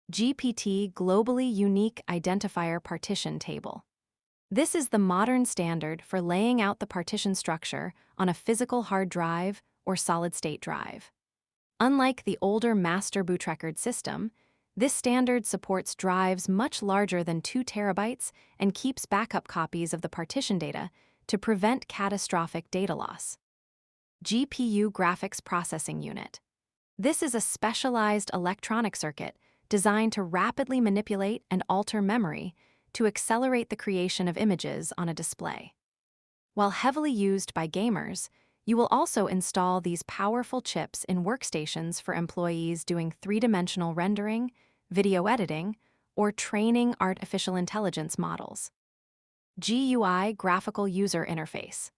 GPT Globally Unique Identifier Partition Table. This is the modern standard for laying out the partition structure on a physical hard drive or solid-state drive. Unlike the older master boot record system, this standard supports drives much larger than 2 terabytes and keeps backup copies of the partition data to prevent catastrophic data loss. GPU Graphics Processing Unit. This is a specialized electronic circuit designed to rapidly manipulate and alter memory to accelerate the creation of images on a display. While heavily used by gamers, you will also install these powerful chips in workstations for employees doing 3-dimensional rendering, video editing, or training artificial intelligence models. GUI Graphical User Interface.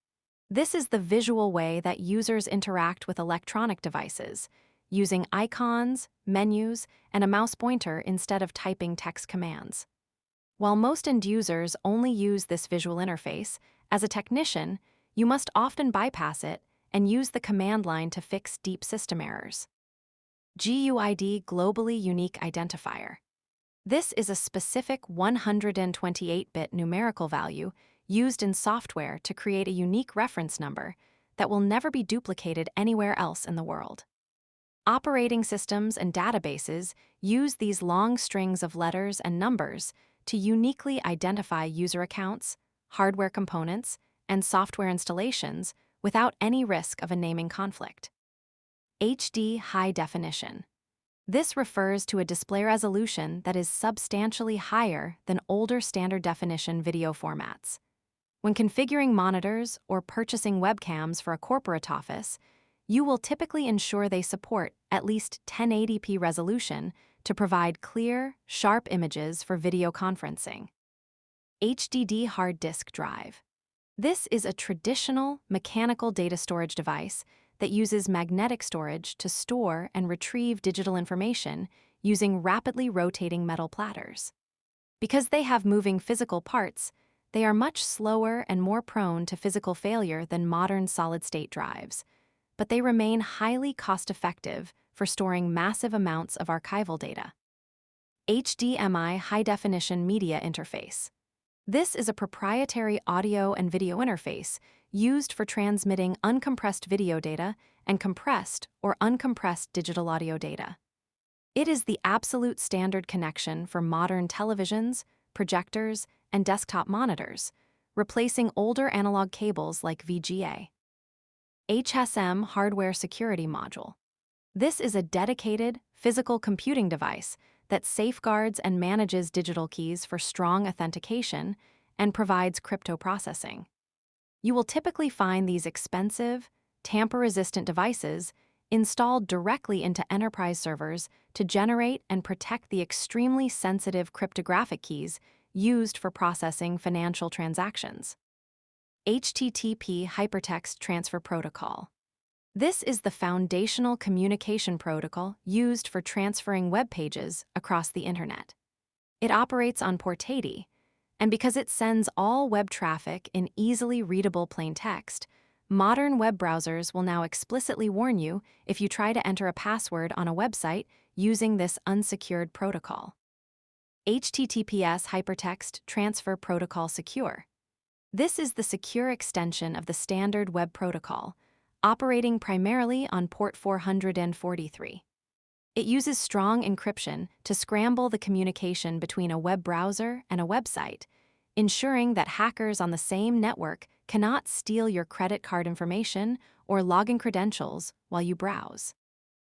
This is the visual way that users interact with electronic devices, using icons, menus, and a mouse pointer instead of typing text commands. While most end users only use this visual interface, as a technician, you must often bypass it and use the command line to fix deep system errors. GUID Globally Unique Identifier. This is a specific 128-bit numerical value used in software to create a unique reference number that will never be duplicated anywhere else in the world. Operating systems and databases use these long strings of letters and numbers to uniquely identify user accounts, hardware components, and software installations without any risk of a naming conflict. HD High Definition. This refers to a display resolution that is substantially higher than older standard definition video formats. When configuring monitors or purchasing webcams for a corporate office, you will typically ensure they support at least 1080p resolution to provide clear, sharp images for video conferencing. HDD Hard Disk Drive. This is a traditional mechanical data storage device that uses magnetic storage to store and retrieve digital information using rapidly rotating metal platters. Because they have moving physical parts, they are much slower and more prone to physical failure than modern solid-state drives, but they remain highly cost-effective for storing massive amounts of archival data. HDMI High-Definition Media Interface. This is a proprietary audio and video interface used for transmitting uncompressed video data and compressed or uncompressed digital audio data. It is the absolute standard connection for modern televisions, projectors, and desktop monitors, replacing older analog cables like VGA. HSM Hardware Security Module. This is a dedicated, physical computing device that safeguards and manages digital keys for strong authentication and provides crypto processing. You will typically find these expensive, tamper-resistant devices installed directly into enterprise servers to generate and protect the extremely sensitive cryptographic keys used for processing financial transactions. HTTP Hypertext Transfer Protocol. This is the foundational communication protocol used for transferring web pages across the internet. It operates on port 80, and because it sends all web traffic in easily readable plain text, modern web browsers will now explicitly warn you if you try to enter a password on a website using this unsecured protocol. HTTPS Hypertext Transfer Protocol Secure. This is the secure extension of the standard web protocol, operating primarily on port 443. It uses strong encryption to scramble the communication between a web browser and a website, ensuring that hackers on the same network cannot steal your credit card information or login credentials while you browse.